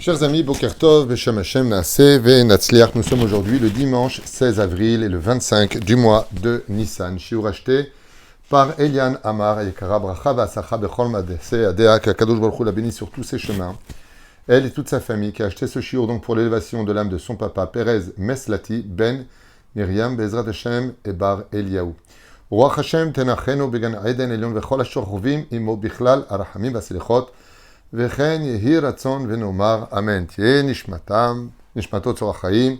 Chers amis, Boker Tov, Beshem Hashem, Naaseh, Ve'natzliach. Nous sommes aujourd'hui le dimanche 16 avril et le 25 du mois de Nissan. Shiur acheté par Eliane Amar et Kara Bracha V'Asacha Bechol Madaseh Adea, qu'Akadosh Baruch Hu l'a béni sur tous ses chemins. Elle et toute sa famille qui a acheté ce shiur donc pour l'élévation de l'âme de son papa, Perez Meslati, Ben Miriam, Bezrat Hashem et Bar Eliaou. Ruach Hashem tenachenu began Eden Elyon v'chol ashor chovim imo bichlal arachamim v'aselichot. וכן יהי רצון ונאמר אמן. תהיה נשמתו צור החיים,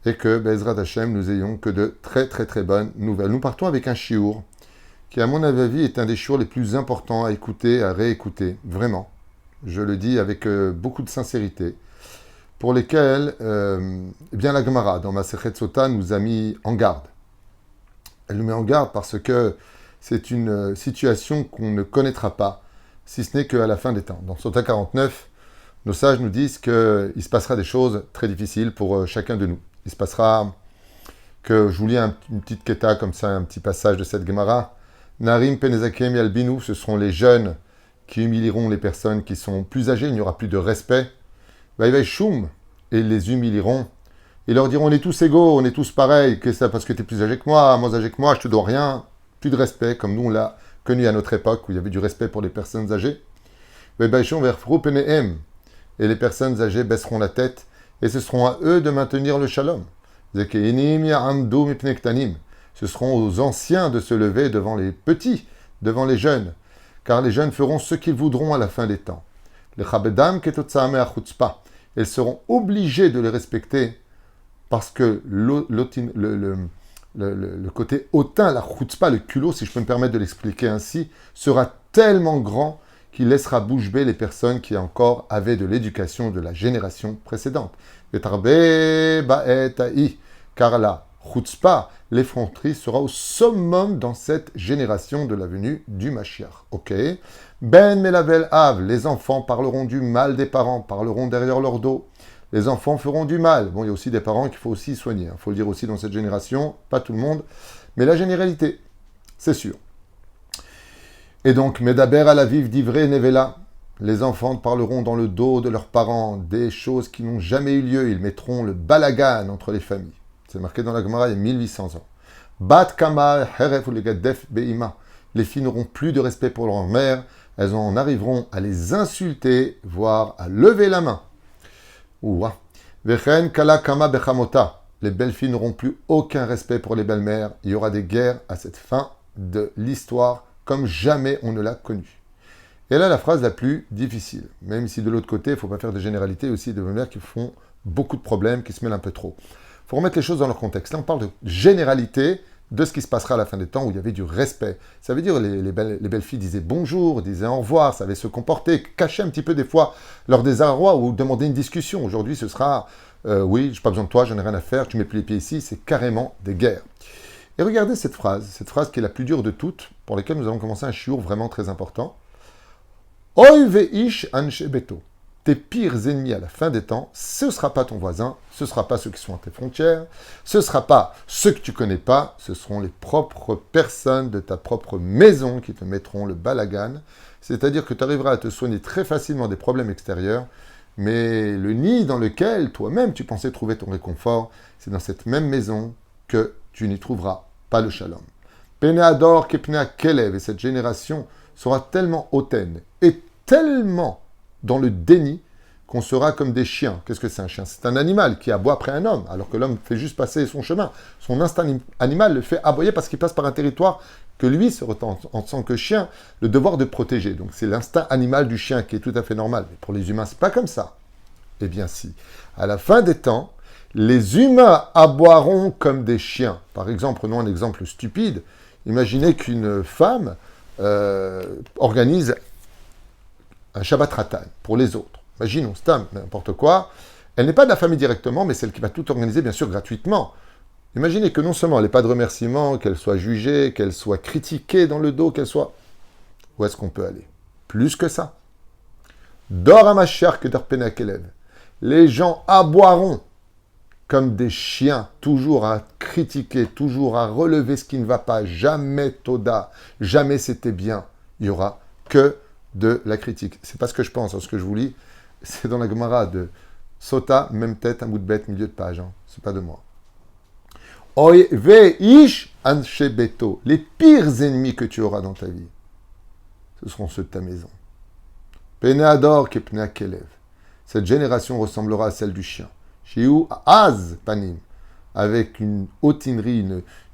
et que, Bezrat Hashem, nous ayons que de très bonnes nouvelles. Nous partons avec un shiur, qui à mon avis est un des shiurs les plus importants à écouter, à réécouter, vraiment. Je le dis avec beaucoup de sincérité, pour lesquels, bien la Gemara, dans Masechet Sota, nous a mis en garde. Elle nous met en garde parce que c'est une situation qu'on ne connaîtra pas, si ce n'est qu'à la fin des temps. Dans Sota 49, nos sages nous disent qu'il se passera des choses très difficiles pour chacun de nous. Il se passera que, je vous lis une petite keta comme ça, un petit passage de cette Gemara. Narim penezakem yalbinu, ce seront les jeunes qui humilieront les personnes qui sont plus âgées, il n'y aura plus de respect. Vaïvaï shum, et ils les humilieront. Ils leur diront, on est tous égaux, on est tous pareils, que ça parce que tu es plus âgé que moi, moins âgé que moi, je te dois rien. Plus de respect, comme nous on l'a connu à notre époque, où il y avait du respect pour les personnes âgées. Et les personnes âgées baisseront la tête, et ce seront à eux de maintenir le shalom. Ce seront aux anciens de se lever devant les petits, devant les jeunes, car les jeunes feront ce qu'ils voudront à la fin des temps. Ils seront obligés de les respecter, parce que le côté hautain, la chutzpah, le culot, si je peux me permettre de l'expliquer ainsi, sera tellement grand qu'il laissera bouche bée les personnes qui encore avaient de l'éducation de la génération précédente. Car la chutzpah, l'effronterie, sera au summum dans cette génération de la venue du Mashiach. Ok. Ben melavel av, les enfants parleront du mal des parents, parleront derrière leur dos. Les enfants feront du mal. Bon, il y a aussi des parents qu'il faut aussi soigner. Il faut le dire aussi dans cette génération, pas tout le monde, mais la généralité, c'est sûr. Et donc, Medaber à la vive d'ivré nevela. Les enfants parleront dans le dos de leurs parents des choses qui n'ont jamais eu lieu. Ils mettront le balagan entre les familles. C'est marqué dans la Gemara il y a 1800 ans. Bat kama heref ou legadef beima. Les filles n'auront plus de respect pour leur mère. Elles en arriveront à les insulter, voire à lever la main. Vechen kala kama bechamota. Les belles filles n'auront plus aucun respect pour les belles-mères. Il y aura des guerres à cette fin de l'histoire comme jamais on ne l'a connue. Et là, la phrase la plus difficile, même si de l'autre côté, il ne faut pas faire de généralité aussi de belles-mères qui font beaucoup de problèmes, qui se mêlent un peu trop. Il faut remettre les choses dans leur contexte. Là, on parle de généralité de ce qui se passera à la fin des temps où il y avait du respect. Ça veut dire les belles filles disaient bonjour, disaient au revoir, savaient se comporter, cachaient un petit peu des fois leur désarroi ou demandaient une discussion. Aujourd'hui, ce sera oui, j'ai pas besoin de toi, j'en ai rien à faire, tu mets plus les pieds ici, c'est carrément des guerres. Et regardez cette phrase qui est la plus dure de toutes, pour laquelle nous avons commencé un shiur vraiment très important. Oy veish anshe beto. Tes pires ennemis à la fin des temps, ce ne sera pas ton voisin, ce ne sera pas ceux qui sont à tes frontières, ce ne sera pas ceux que tu ne connais pas, ce seront les propres personnes de ta propre maison qui te mettront le balagan. C'est-à-dire que tu arriveras à te soigner très facilement des problèmes extérieurs, mais le nid dans lequel toi-même tu pensais trouver ton réconfort, c'est dans cette même maison que tu n'y trouveras pas le shalom. Peneador kepnea kelev, et cette génération sera tellement hautaine et tellement dans le déni qu'on sera comme des chiens. Qu'est-ce que c'est un chien? C'est un animal qui aboie après un homme, alors que l'homme fait juste passer son chemin. Son instinct animal le fait aboyer parce qu'il passe par un territoire que lui se retend en tant que chien, le devoir de protéger. Donc c'est l'instinct animal du chien qui est tout à fait normal. Mais pour les humains, c'est pas comme ça. Eh bien si. À la fin des temps, les humains aboieront comme des chiens. Par exemple, prenons un exemple stupide. Imaginez qu'une femme organise un Shabbat Ratan pour les autres. Imaginons, c'est n'importe quoi. Elle n'est pas de la famille directement, mais celle qui va tout organiser, bien sûr, gratuitement. Imaginez que non seulement elle n'ait pas de remerciement, qu'elle soit jugée, qu'elle soit critiquée dans le dos, qu'elle soit... Où est-ce qu'on peut aller? Plus que ça. Dor à ma chère que Dor Penakelev. Les gens aboieront comme des chiens, toujours à critiquer, toujours à relever ce qui ne va pas. Jamais Toda, jamais c'était bien. Il n'y aura que de la critique. C'est pas ce que je pense, ce que je vous lis. C'est dans la Gemara de Sota, même tête, un bout de bête, milieu de page. Hein. C'est pas de moi. Oy ve ish anshe beto. Les pires ennemis que tu auras dans ta vie, ce seront ceux de ta maison. Pene ador kepne kelev. Cette génération ressemblera à celle du chien. Shiu az panim. Avec une hautinerie,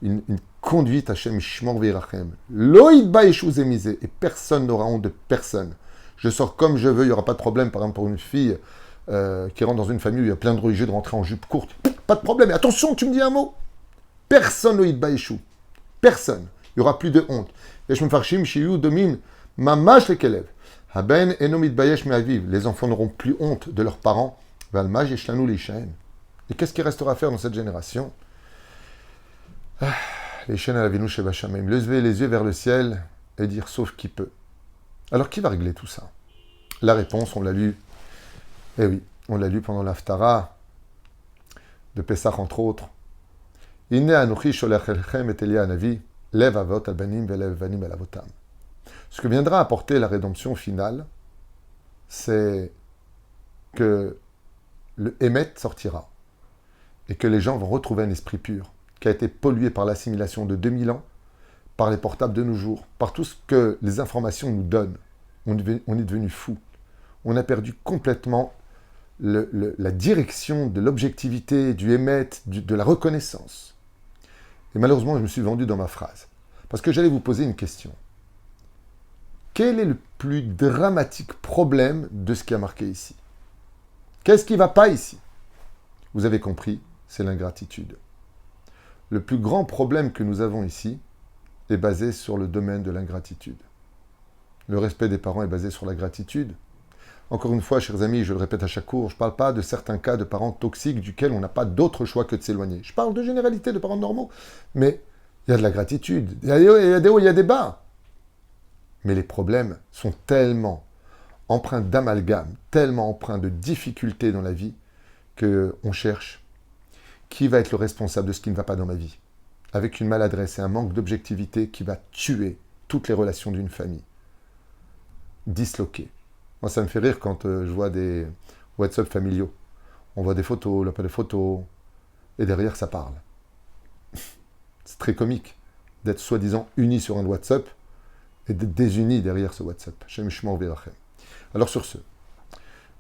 une conduite Hashem shmor ve'irachem. Lo yitbaeshu zemizeh. Et personne n'aura honte de personne. Je sors comme je veux, il n'y aura pas de problème. Par exemple, pour une fille qui rentre dans une famille où il y a plein de religieux de rentrer en jupe courte. Pas de problème. Et attention, tu me dis un mot. Personne ne yitbaeshu. Personne. Il n'y aura plus de honte. Yesh mefarshim shiu domin mamash lekelev. Haben eno mitbayesh me'aviv. Les enfants n'auront plus honte de leurs parents. Valmaj yeshlanu lishaen. Et qu'est-ce qui restera à faire dans cette génération? Les chaînes à la vinou chez Bachamim. Lever les yeux vers le ciel et dire sauf qui peut. Alors qui va régler tout ça? La réponse, on l'a lu. Eh oui, on l'a lu pendant l'Haftara de Pessah, entre autres. Inne anochi sholech elchem et Elia Hanavi, lev avot albanim velev vanim el avotam. Ce que viendra apporter la rédemption finale, c'est que le Hémet sortira et que les gens vont retrouver un esprit pur qui a été pollué par l'assimilation de 2000 ans, par les portables de nos jours, par tout ce que les informations nous donnent. On est devenu fou. On a perdu complètement la direction de l'objectivité, du Hémet, de la reconnaissance. Et malheureusement, je me suis vendu dans ma phrase. Parce que j'allais vous poser une question. Quel est le plus dramatique problème de ce qui a marqué ici? Qu'est-ce qui ne va pas ici? Vous avez compris, c'est l'ingratitude. Le plus grand problème que nous avons ici est basé sur le domaine de l'ingratitude. Le respect des parents est basé sur la gratitude. Encore une fois, chers amis, je le répète à chaque cours, je ne parle pas de certains cas de parents toxiques duquel on n'a pas d'autre choix que de s'éloigner. Je parle de généralité de parents normaux. Mais il y a de la gratitude, il y a des hauts, il y a des bas. Mais les problèmes sont tellement empreints d'amalgame, tellement empreints de difficultés dans la vie, qu'on cherche qui va être le responsable de ce qui ne va pas dans ma vie. Avec une maladresse et un manque d'objectivité qui va tuer toutes les relations d'une famille. Disloquées. Moi, ça me fait rire quand je vois des WhatsApp familiaux. On voit des photos, là, pas des photos, et derrière, ça parle. C'est très comique d'être soi-disant unis sur un WhatsApp et d'être désunis derrière ce WhatsApp. Alors sur ce,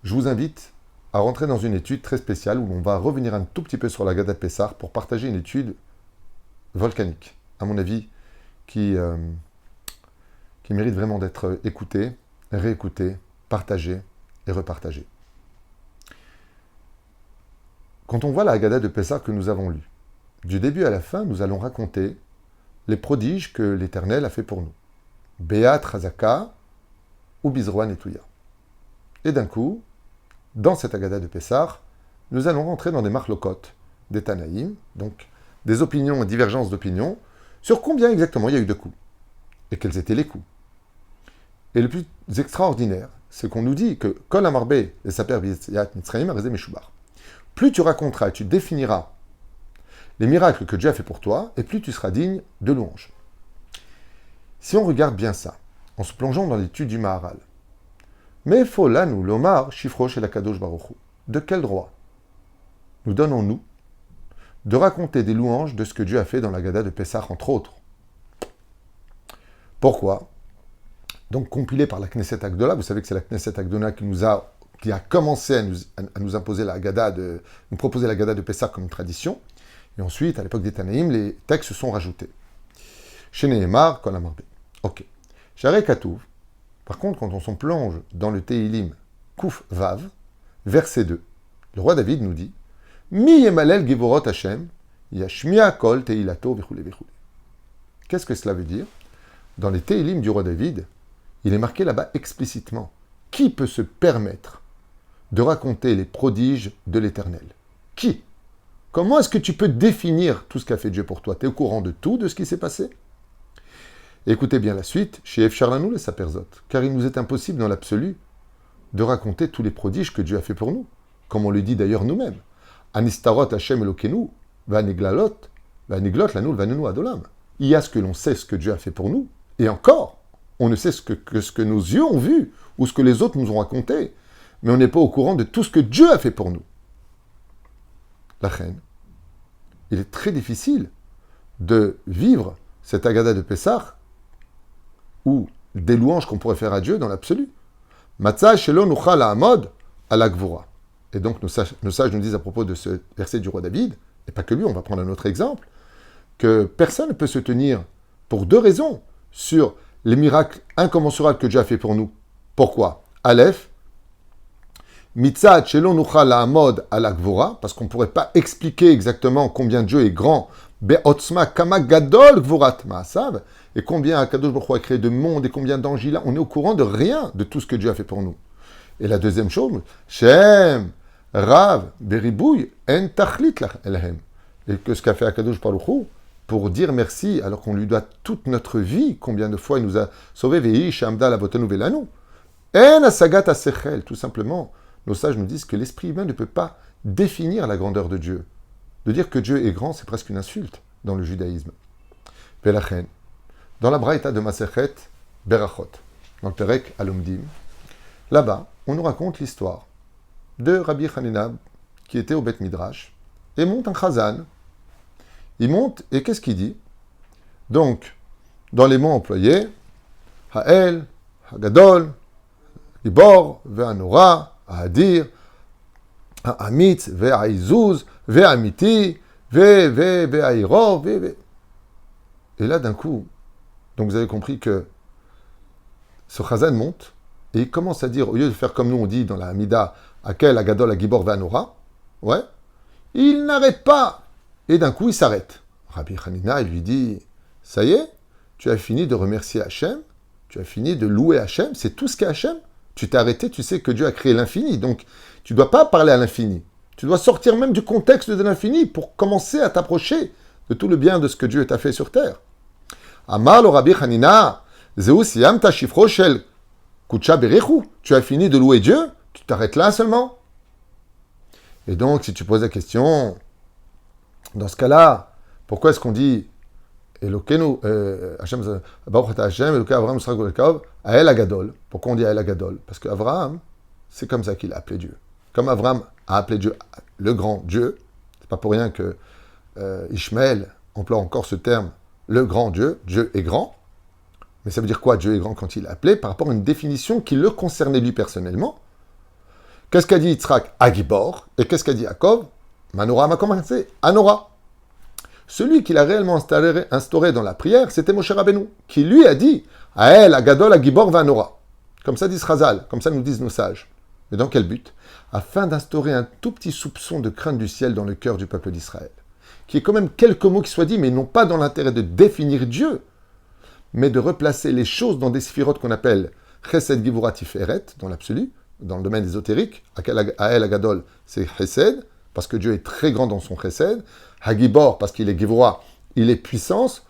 je vous invite à rentrer dans une étude très spéciale où on va revenir un tout petit peu sur la Haggadah de Pessah pour partager une étude volcanique, à mon avis, qui mérite vraiment d'être écoutée, réécoutée, partagée et repartagée. Quand on voit la Haggadah de Pessah que nous avons lue, du début à la fin, nous allons raconter les prodiges que l'Éternel a fait pour nous. Béat, Razaka, ou Bizroa, Netouya. Et d'un coup, dans cette Haggadah de Pessah, nous allons rentrer dans des marlokot, des Tanaïm, donc des opinions et divergences d'opinions, sur combien exactement il y a eu de coups, et quels étaient les coups. Et le plus extraordinaire, c'est qu'on nous dit que Kol Amarbe et Saper B'Yat Mitzrayim Arizé Meshubar. Plus tu raconteras, tu définiras les miracles que Dieu a fait pour toi, et plus tu seras digne de louange. Si on regarde bien ça, en se plongeant dans l'étude du Maharal, mais faut là nous l'omar Shifrosh et la Kadosh Baruch Hu. De quel droit nous donnons-nous de raconter des louanges de ce que Dieu a fait dans la Haggadah de Pessah, entre autres? Pourquoi? Donc compilé par la Knesset Agdola, vous savez que c'est la Knesset Agdola qui a commencé à nous imposer la Haggadah nous proposer la Haggadah de Pessah comme une tradition. Et ensuite, à l'époque des Tanaïm, les textes se sont rajoutés. Chez Nehemar, Kol Amarbe. Ok. Sharei Katouv. Par contre, quand on s'en plonge dans le Teilim Kouf Vav, verset 2, le roi David nous dit Mi yemalel givorot Hashem, yashmia kol teilato vechule vechule. Qu'est-ce que cela veut dire? Dans les Teilim du roi David, il est marqué là-bas explicitement. Qui peut se permettre de raconter les prodiges de l'Éternel? Qui? Comment est-ce que tu peux définir tout ce qu'a fait Dieu pour toi? Tu es au courant de tout, de ce qui s'est passé? Écoutez bien la suite, chez Efcharlanou le Saperzot, car il nous est impossible dans l'absolu de raconter tous les prodiges que Dieu a fait pour nous, comme on le dit d'ailleurs nous-mêmes. Anistarot Hashem Elokenu, Vaneglalot, Vaneglot Lanou, Vanenu Adolam. Il y a ce que l'on sait, ce que Dieu a fait pour nous, et encore, on ne sait que ce que nos yeux ont vu, ou ce que les autres nous ont raconté. mais on n'est pas au courant de tout ce que Dieu a fait pour nous. La reine, il est très difficile de vivre cette Agada de Pessah ou des louanges qu'on pourrait faire à Dieu dans l'absolu. Matzah shelo nuchal ha'amod ala gvura. Et donc nos sages nous disent à propos de ce verset du roi David, et pas que lui, on va prendre un autre exemple, que personne ne peut se tenir pour deux raisons sur les miracles incommensurables que Dieu a fait pour nous. Pourquoi? Aleph, Mitzad shelo nuchal ha'amod ala gvura, parce qu'on ne pourrait pas expliquer exactement combien Dieu est grand, be'otzma kama gadol gvurat ma'asav, et combien Akadosh Baruch Hu a créé de monde, et combien d'anges il a. On est au courant de rien de tout ce que Dieu a fait pour nous. Et la deuxième chose, Shem, Rav, Beribouy, En Tachlit Elhem. Et que ce qu'a fait Akadosh Baruch Hu, pour dire merci, alors qu'on lui doit toute notre vie, combien de fois il nous a sauvés, Vehi, Shamda, Lavotenu, Velanu. En Asagat Asechel, tout simplement. Nos sages nous disent que l'esprit humain ne peut pas définir la grandeur de Dieu. De dire que Dieu est grand, c'est presque une insulte dans le judaïsme. Velachen. Dans la Braïta de Masechet Berachot, dans le Perek Alomdim, là-bas, on nous raconte l'histoire de Rabbi Hanina, qui était au Beth Midrash, et monte un chazan. Il monte, et qu'est-ce qu'il dit? Donc, dans les mots employés, Ha'el, Hagadol, Gibor, Ve'anora, Ha'adir, Ha'amitz, Ve'aizuz, Ve'amiti, Ve'airo, Ve'. Et là, d'un coup, donc vous avez compris que ce chazan monte et il commence à dire, au lieu de faire comme nous on dit dans la Hamida, Akel, Agadol, Agibor, Vanora, ouais, il n'arrête pas. Et d'un coup, il s'arrête. Rabbi Hanina, il lui dit, ça y est, tu as fini de remercier Hachem, tu as fini de louer Hachem, c'est tout ce qu'est Hachem. Tu t'es arrêté, tu sais que Dieu a créé l'infini, donc tu ne dois pas parler à l'infini. Tu dois sortir même du contexte de l'infini pour commencer à t'approcher de tout le bien de ce que Dieu t'a fait sur terre. Amar le Rabbi Hanina, Zeu siyamta shifro shel kutsha berechu. Tu as fini de louer Dieu, tu t'arrêtes là seulement. Et donc, si tu poses la question, dans ce cas-là, pourquoi est-ce qu'on dit Elokenu, Hashem, Baruch ata Hashem, Elokei Avraham, Yitzchak Yaakov, Ael Agadol. Pourquoi on dit Ael Agadol? Parce qu'Avraham, c'est comme ça qu'il a appelé Dieu. Comme Avraham a appelé Dieu le grand Dieu, c'est pas pour rien que Ishmaël emploie encore ce terme, le grand Dieu, Dieu est grand. Mais ça veut dire quoi, Dieu est grand, quand il l'a appelé? Par rapport à une définition qui le concernait lui personnellement. Qu'est-ce qu'a dit Yitzhak? Agibor. Et qu'est-ce qu'a dit Yaakov? Manoram a commencé. Anora. Celui qu'il a réellement instauré dans la prière, c'était Moshe Rabbeinu, qui lui a dit Ael, Agadol, Agibor, Vanora. Comme ça dit Srazal, comme ça nous disent nos sages. Mais dans quel but? Afin d'instaurer un tout petit soupçon de crainte du ciel dans le cœur du peuple d'Israël. Qui est quand même quelques mots qui soient dits, mais non pas dans l'intérêt de définir Dieu, mais de replacer les choses dans des sphirotes qu'on appelle Chesed, Givura, Tiferet, dans l'absolu, dans le domaine ésotérique. Ael, Agadol, c'est Chesed, parce que Dieu est très grand dans son Chesed. Hagibor, parce qu'il est Givura, il est puissance.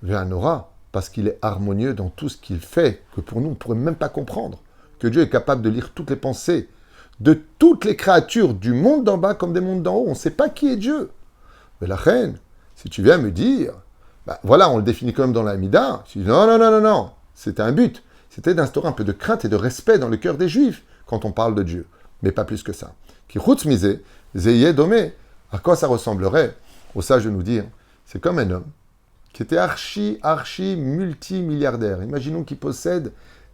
Ve'anora, parce qu'il est harmonieux dans tout ce qu'il fait, que pour nous, on ne pourrait même pas comprendre. Que Dieu est capable de lire toutes les pensées de toutes les créatures du monde d'en bas comme des mondes d'en haut. On ne sait pas qui est Dieu. Mais la reine, si tu viens me dire, voilà, on le définit quand même dans la Hamida, tu dis non, c'était un but. C'était d'instaurer un peu de crainte et de respect dans le cœur des Juifs quand on parle de Dieu. Mais pas plus que ça. Qui misé, zeye domé. À quoi ça ressemblerait? Au sage de nous dire, c'est comme un homme qui était archi multimilliardaire. Imaginons qu'il possède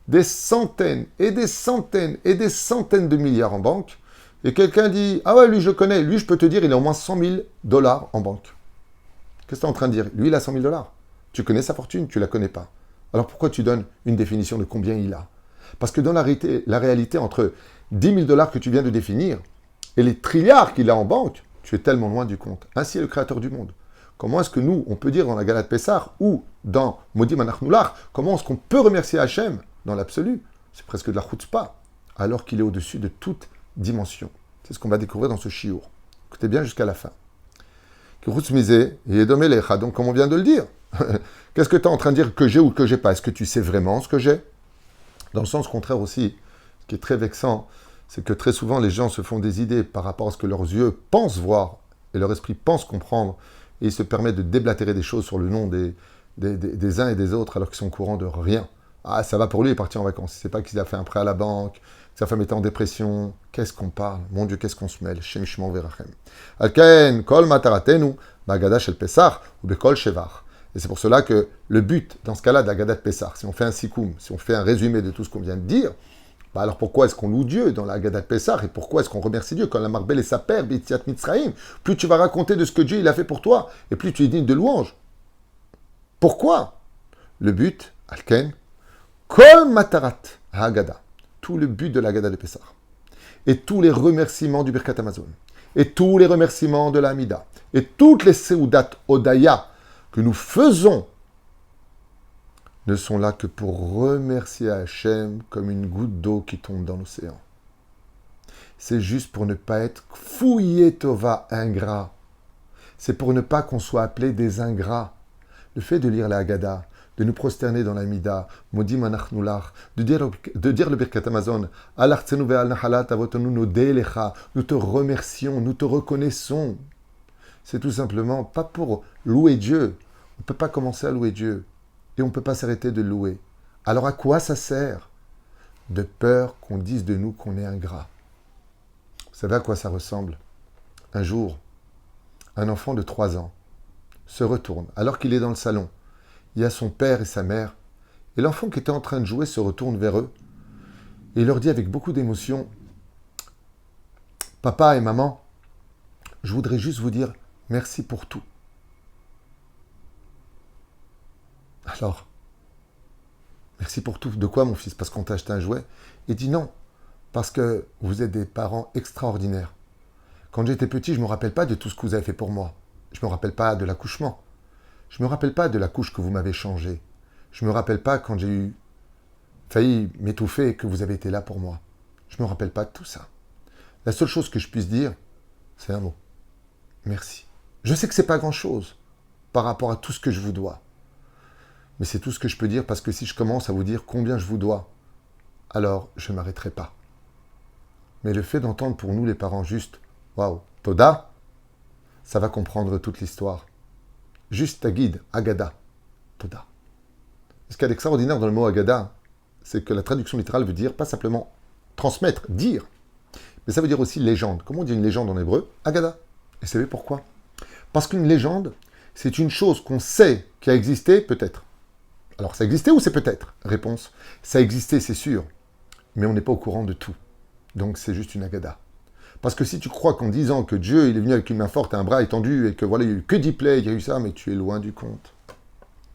des centaines et des centaines et des centaines de milliards en banque. Et quelqu'un dit, ah ouais, lui je connais, lui je peux te dire, il a au moins 100 000 $ en banque. Qu'est-ce que tu es en train de dire? Lui il a 100 000 $. Tu connais sa fortune, tu la connais pas. Alors pourquoi tu donnes une définition de combien il a? Parce que dans la réalité, entre 10 000 $ que tu viens de définir et les trilliards qu'il a en banque, tu es tellement loin du compte. Ainsi est le créateur du monde. Comment est-ce que nous, on peut dire dans la Galat Pessar ou dans Modim Anachnoular, comment est-ce qu'on peut remercier Hachem dans l'absolu? C'est presque de la chutzpah, alors qu'il est au-dessus de toute dimension. C'est ce qu'on va découvrir dans ce shiur. Écoutez bien jusqu'à la fin. Donc, comme on vient de le dire, qu'est-ce que tu es en train de dire que j'ai ou que j'ai pas? Est-ce que tu sais vraiment ce que j'ai? Dans le sens contraire aussi, ce qui est très vexant, c'est que très souvent les gens se font des idées par rapport à ce que leurs yeux pensent voir et leur esprit pense comprendre, et ils se permettent de déblatérer des choses sur le nom des uns et des autres alors qu'ils sont au courant de rien. Ah, ça va pour lui, il est parti en vacances. Il ne sait pas qu'il a fait un prêt à la banque, Sa femme était en dépression. Qu'est-ce qu'on parle? Mon Dieu, qu'est-ce qu'on se mêle? Shem Shimon Verachem. Alken, kol mataratenu, bagada shel Pesach, ou bekol shevar. Et c'est pour cela que le but, dans ce cas-là, de la Gada de Pessah, si on fait un sikoum, si on fait un résumé de tout ce qu'on vient de dire, bah alors pourquoi est-ce qu'on loue Dieu dans la Gada de Pessah et pourquoi est-ce qu'on remercie Dieu quand la Marbel est sa père, Bitiat Mitzraïm, plus tu vas raconter de ce que Dieu il a fait pour toi et plus tu es digne de louange. Pourquoi? Le but, Alken, Kol Matarat Hagada, tout le but de la Gada de Pessah et tous les remerciements du Birkat Hamazon et tous les remerciements de la Hamida et toutes les Seudat Odaya que nous faisons ne sont là que pour remercier Hachem comme une goutte d'eau qui tombe dans l'océan. C'est juste pour ne pas être fouillé Tova ingrat. C'est pour ne pas qu'on soit appelé des ingrats. Le fait de lire la Haggadah, de nous prosterner dans la Mida, Modim Anachnulach, de dire le Birkat Hamazon, Alachtzenu ve'al nahalat avotonu nodeh lecha, nous te remercions, nous te reconnaissons. C'est tout simplement pas pour louer Dieu. On ne peut pas commencer à louer Dieu. Et on ne peut pas s'arrêter de louer. Alors à quoi ça sert? De peur qu'on dise de nous qu'on est ingrat. Vous savez à quoi ça ressemble? Un jour, un enfant de 3 ans se retourne, alors qu'il est dans le salon. Il y a son père et sa mère. Et l'enfant qui était en train de jouer se retourne vers eux. Et il leur dit avec beaucoup d'émotion, « Papa et maman, je voudrais juste vous dire merci pour tout. » Alors, merci pour tout. De quoi, mon fils? Parce qu'on t'a acheté un jouet? Il dit non, parce que vous êtes des parents extraordinaires. Quand j'étais petit, je ne me rappelle pas de tout ce que vous avez fait pour moi. Je ne me rappelle pas de l'accouchement. Je ne me rappelle pas de la couche que vous m'avez changée. Je ne me rappelle pas quand j'ai failli m'étouffer et que vous avez été là pour moi. Je ne me rappelle pas de tout ça. La seule chose que je puisse dire, c'est un mot. Merci. Je sais que ce n'est pas grand-chose par rapport à tout ce que je vous dois. Mais c'est tout ce que je peux dire parce que si je commence à vous dire combien je vous dois, alors je ne m'arrêterai pas. Mais le fait d'entendre pour nous les parents juste « Waouh, Toda », ça va comprendre toute l'histoire. Juste ta guide, Agada, Toda. Ce qu'il y a d'extraordinaire dans le mot Agada, c'est que la traduction littérale veut dire pas simplement transmettre, dire, mais ça veut dire aussi légende. Comment on dit une légende en hébreu? Agada. Et vous savez pourquoi? Parce qu'une légende, c'est une chose qu'on sait qui a existé, peut-être. Alors, ça existait ou c'est peut-être? Réponse, ça existait, c'est sûr, mais on n'est pas au courant de tout. Donc, c'est juste une agada. Parce que si tu crois qu'en disant que Dieu, il est venu avec une main forte et un bras étendu, et que voilà, il n'y a eu que 10 plaies, il y a eu ça, mais tu es loin du compte.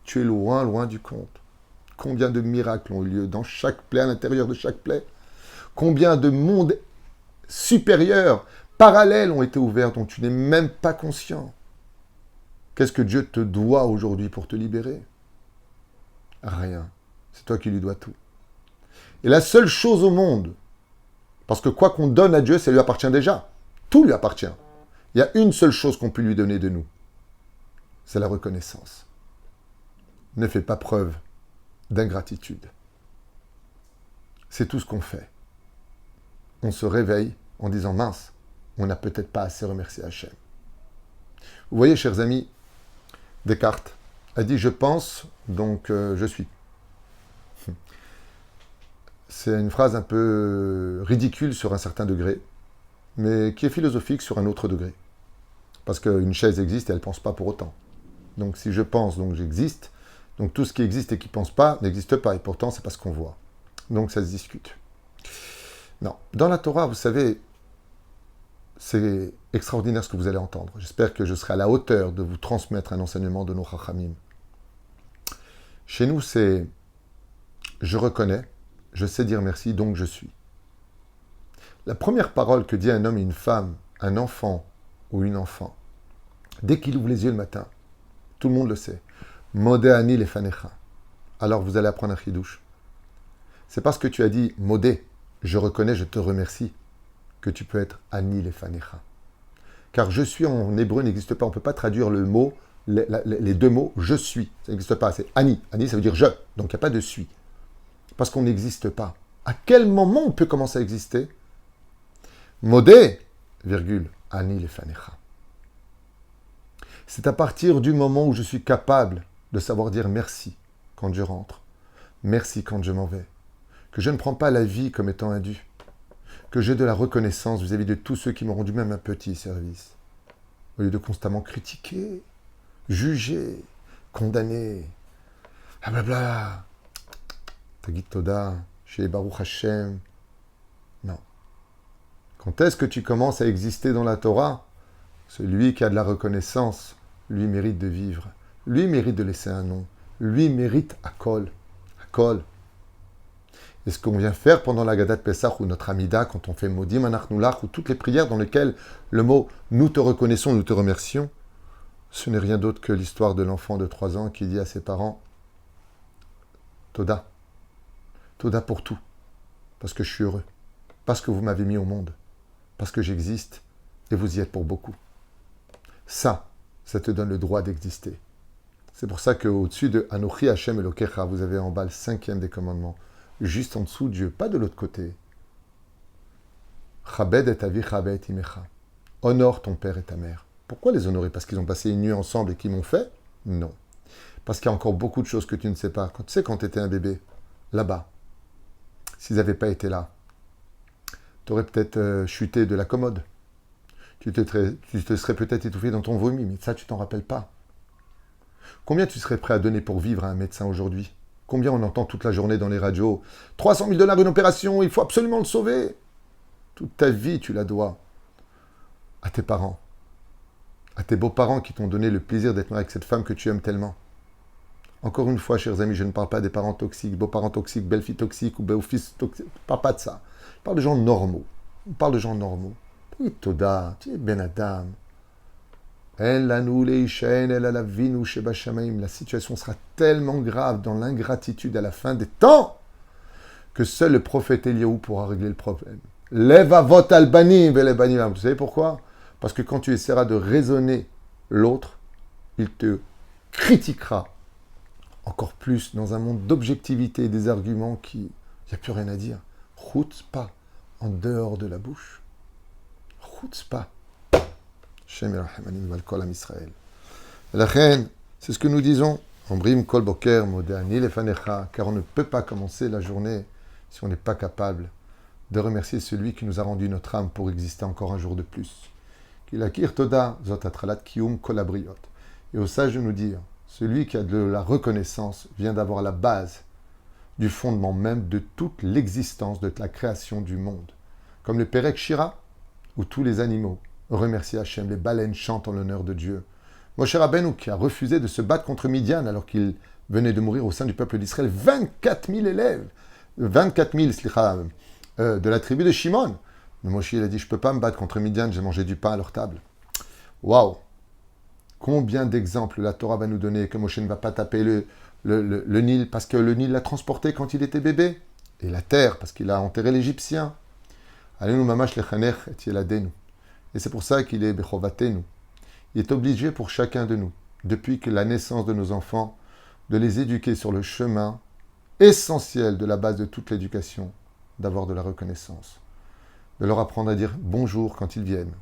Tu es loin, loin du compte. Combien de miracles ont eu lieu dans chaque plaie, à l'intérieur de chaque plaie? Combien de mondes supérieurs, parallèles ont été ouverts dont tu n'es même pas conscient? Qu'est-ce que Dieu te doit aujourd'hui pour te libérer? Rien. C'est toi qui lui dois tout. Et la seule chose au monde, parce que quoi qu'on donne à Dieu, ça lui appartient déjà. Tout lui appartient. Il y a une seule chose qu'on peut lui donner de nous. C'est la reconnaissance. Ne fais pas preuve d'ingratitude. C'est tout ce qu'on fait. On se réveille en disant mince, on n'a peut-être pas assez remercié Hachem. Vous voyez, chers amis, Descartes a dit « je pense, donc je suis ». C'est une phrase un peu ridicule sur un certain degré, mais qui est philosophique sur un autre degré. Parce qu'une chaise existe et elle ne pense pas pour autant. Donc si je pense, donc j'existe. Donc tout ce qui existe et qui ne pense pas n'existe pas. Et pourtant, c'est pas ce qu'on voit. Donc ça se discute. Non. Dans la Torah, vous savez, c'est extraordinaire ce que vous allez entendre. J'espère que je serai à la hauteur de vous transmettre un enseignement de nos Chachamim. Chez nous, c'est « je reconnais, je sais dire merci, donc je suis ». La première parole que dit un homme et une femme, un enfant ou une enfant, dès qu'il ouvre les yeux le matin, tout le monde le sait. « Modé ani lefanecha ». Alors vous allez apprendre un chidouche. C'est parce que tu as dit « Modé », je reconnais, je te remercie, que tu peux être « ani lefanecha ». Car « je suis » en hébreu n'existe pas. On ne peut pas traduire le mot, les deux mots « je suis ». Ça n'existe pas. C'est « ani ». « Ani » ça veut dire « je ». Donc il n'y a pas de « suis ». Parce qu'on n'existe pas. À quel moment on peut commencer à exister? Modé, virgule, ani lefanecha. C'est à partir du moment où je suis capable de savoir dire merci quand je rentre, merci quand je m'en vais, que je ne prends pas la vie comme étant un dû. que j'ai de la reconnaissance vis-à-vis de tous ceux qui m'ont rendu même un petit service. Au lieu de constamment critiquer, juger, condamner. Ah blabla. Tagit Toda, chez Baruch Hashem. Non. Quand est-ce que tu commences à exister dans la Torah? Celui qui a de la reconnaissance, lui mérite de vivre. Lui mérite de laisser un nom. Lui mérite Akol. Akol. Et ce qu'on vient faire pendant la Gadat Pesach ou notre Amida, quand on fait Modim Anachnulach, ou toutes les prières dans lesquelles le mot « nous te reconnaissons, nous te remercions », ce n'est rien d'autre que l'histoire de l'enfant de 3 ans qui dit à ses parents « Toda, Toda pour tout, parce que je suis heureux, parce que vous m'avez mis au monde, parce que j'existe, et vous y êtes pour beaucoup. » Ça te donne le droit d'exister. C'est pour ça qu'au-dessus de « Anochi Hashem Elokecha », vous avez en bas le 5e des commandements. Juste en dessous Dieu, pas de l'autre côté. Chabed et avicha et imecha. Honore ton père et ta mère. Pourquoi les honorer? Parce qu'ils ont passé une nuit ensemble et qu'ils m'ont fait? Non. Parce qu'il y a encore beaucoup de choses que tu ne sais pas. Tu sais, quand tu étais un bébé, là-bas, s'ils n'avaient pas été là, tu aurais peut-être chuté de la commode. Tu te serais peut-être étouffé dans ton vomi, mais ça, tu t'en rappelles pas. Combien tu serais prêt à donner pour vivre à un médecin aujourd'hui? Combien on entend toute la journée dans les radios? 300 000 $ une opération, il faut absolument le sauver. Toute ta vie, tu la dois à tes parents, à tes beaux-parents qui t'ont donné le plaisir d'être avec cette femme que tu aimes tellement. Encore une fois, chers amis, je ne parle pas des parents toxiques, beaux-parents toxiques, belle-fille toxique ou beau-fils toxique. Je ne parle pas de ça. Je parle de gens normaux. On parle de gens normaux. Oui, Toda, tu es Ben Adam. La situation sera tellement grave dans l'ingratitude à la fin des temps que seul le prophète Eliaou pourra régler le problème. Levavot albanim velebanim. Vous savez pourquoi? Parce que quand tu essaieras de raisonner l'autre, il te critiquera encore plus dans un monde d'objectivité et des arguments qui... Il n'y a plus rien à dire. Chutzpah, en dehors de la bouche. Chutzpah. Shem Erachemanim Valkol Am Israël. La reine, c'est ce que nous disons. Ombrim Kol Boker Modani Lefanecha, car on ne peut pas commencer la journée si on n'est pas capable de remercier celui qui nous a rendu notre âme pour exister encore un jour de plus. Kilakir Toda Zot Atralat Kiyum Kol Abriot. Et au sage de nous dire, celui qui a de la reconnaissance vient d'avoir la base du fondement même de toute l'existence de la création du monde. Comme le Perek Shira, où tous les animaux remercie Hachem, les baleines chantent en l'honneur de Dieu. Moshe Rabbeinu, qui a refusé de se battre contre Midian alors qu'il venait de mourir au sein du peuple d'Israël, 24 000 élèves, 24 000 de la tribu de Shimon. Mais Moshe, il a dit, je ne peux pas me battre contre Midian, j'ai mangé du pain à leur table. Waouh! Combien d'exemples la Torah va nous donner que Moshe ne va pas taper le Nil parce que le Nil l'a transporté quand il était bébé, et la terre parce qu'il a enterré l'Égyptien. Allez-nous mamash lechanech et yeladenu. Et c'est pour ça qu'il est Bechovatenu. Il est obligé pour chacun de nous, depuis que la naissance de nos enfants, de les éduquer sur le chemin essentiel de la base de toute l'éducation, d'avoir de la reconnaissance. De leur apprendre à dire bonjour quand ils viennent,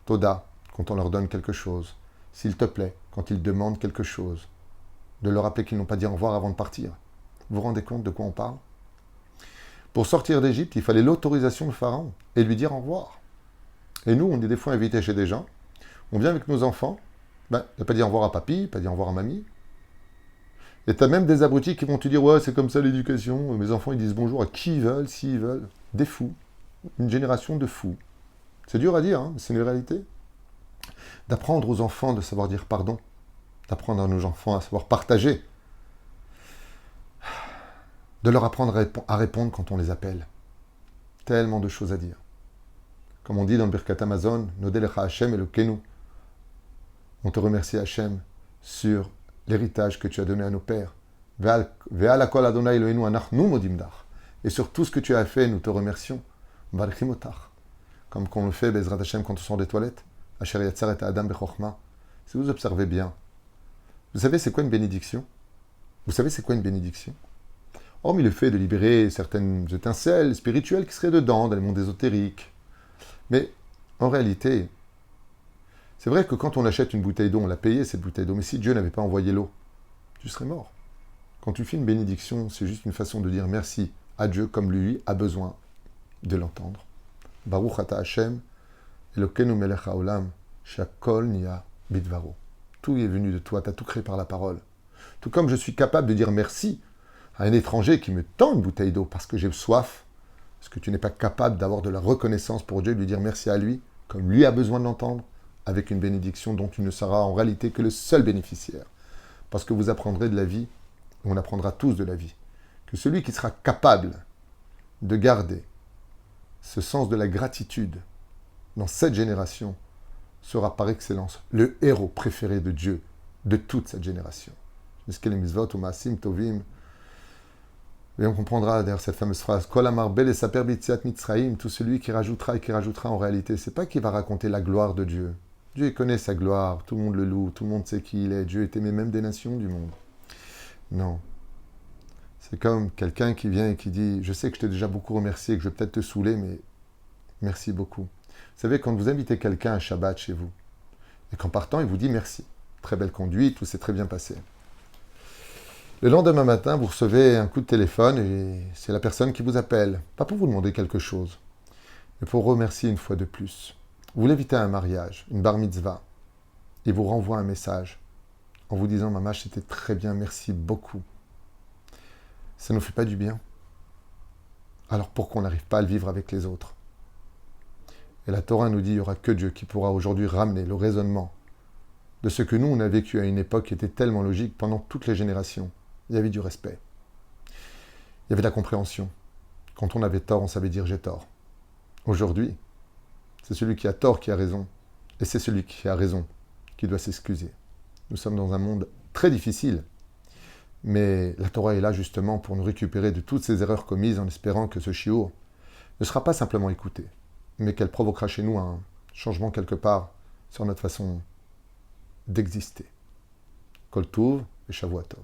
Toda quand on leur donne quelque chose, s'il te plaît quand ils demandent quelque chose, de leur rappeler qu'ils n'ont pas dit au revoir avant de partir. Vous vous rendez compte de quoi on parle? Pour sortir d'Égypte, il fallait l'autorisation du pharaon et lui dire au revoir. Et nous, on est des fois invités chez des gens, on vient avec nos enfants, il n'a pas dit au revoir à papy, pas dit au revoir à mamie. Et tu as même des abrutis qui vont te dire, ouais, c'est comme ça l'éducation, mes enfants ils disent bonjour à qui ils veulent, s'ils veulent. Des fous, une génération de fous. C'est dur à dire, hein, mais c'est une réalité. D'apprendre aux enfants de savoir dire pardon, d'apprendre à nos enfants à savoir partager, de leur apprendre à répondre quand on les appelle. Tellement de choses à dire. Comme on dit dans le Birkat Amazon, Nodelecha Hashem Elokenu. On te remercie Hashem sur l'héritage que tu as donné à nos pères. Ve'alakol Adonai Eloheinu anachnu modimdach. Et sur tout ce que tu as fait, nous te remercions. Barichim otach. Comme qu'on le fait, Bezrat Hashem, quand on sort des toilettes. Asher yatzar et Adam bechokhma. Si vous observez bien, vous savez c'est quoi une bénédiction? Vous savez c'est quoi une bénédiction? Hormis le fait de libérer certaines étincelles spirituelles qui seraient dedans, dans le monde ésotérique. Mais en réalité, c'est vrai que quand on achète une bouteille d'eau, on l'a payée cette bouteille d'eau, mais si Dieu n'avait pas envoyé l'eau, tu serais mort. Quand tu fais une bénédiction, c'est juste une façon de dire merci à Dieu comme lui a besoin de l'entendre. Baruch ata Hashem, Elokeinu melech haolam, shakol niya bidvaro. Tout est venu de toi, tu as tout créé par la parole. Tout comme je suis capable de dire merci à un étranger qui me tend une bouteille d'eau parce que j'ai soif, parce que tu n'es pas capable d'avoir de la reconnaissance pour Dieu, de lui dire merci à lui, comme lui a besoin de l'entendre, avec une bénédiction dont tu ne seras en réalité que le seul bénéficiaire. Parce que vous apprendrez de la vie, on apprendra tous de la vie, que celui qui sera capable de garder ce sens de la gratitude dans cette génération sera par excellence le héros préféré de Dieu de toute cette génération. Et on comprendra d'ailleurs cette fameuse phrase Kol amar bel esaper b'yetziat Mitzrayim, tout celui qui rajoutera et qui rajoutera en réalité, c'est pas qu'il va raconter la gloire de Dieu. Dieu connaît sa gloire, tout le monde le loue, tout le monde sait qui il est, Dieu est aimé même des nations du monde. Non. C'est comme quelqu'un qui vient et qui dit je sais que je t'ai déjà beaucoup remercié, que je vais peut-être te saouler, mais merci beaucoup. Vous savez, quand vous invitez quelqu'un à Shabbat chez vous, et qu'en partant, il vous dit merci. Très belle conduite, tout s'est très bien passé. Le lendemain matin, vous recevez un coup de téléphone et c'est la personne qui vous appelle. Pas pour vous demander quelque chose, mais pour remercier une fois de plus. Vous l'invitez à un mariage, une bar mitzvah. Il vous renvoie un message en vous disant « Maman, c'était très bien, merci beaucoup ». Ça ne nous fait pas du bien. Alors pourquoi on n'arrive pas à le vivre avec les autres? Et la Torah nous dit qu'il n'y aura que Dieu qui pourra aujourd'hui ramener le raisonnement de ce que nous, on a vécu à une époque qui était tellement logique pendant toutes les générations. Il y avait du respect. Il y avait de la compréhension. Quand on avait tort, on savait dire « j'ai tort ». Aujourd'hui, c'est celui qui a tort qui a raison. Et c'est celui qui a raison qui doit s'excuser. Nous sommes dans un monde très difficile. Mais la Torah est là justement pour nous récupérer de toutes ces erreurs commises en espérant que ce shiur ne sera pas simplement écouté, mais qu'elle provoquera chez nous un changement quelque part sur notre façon d'exister. Kol Tov et Shavua Tov.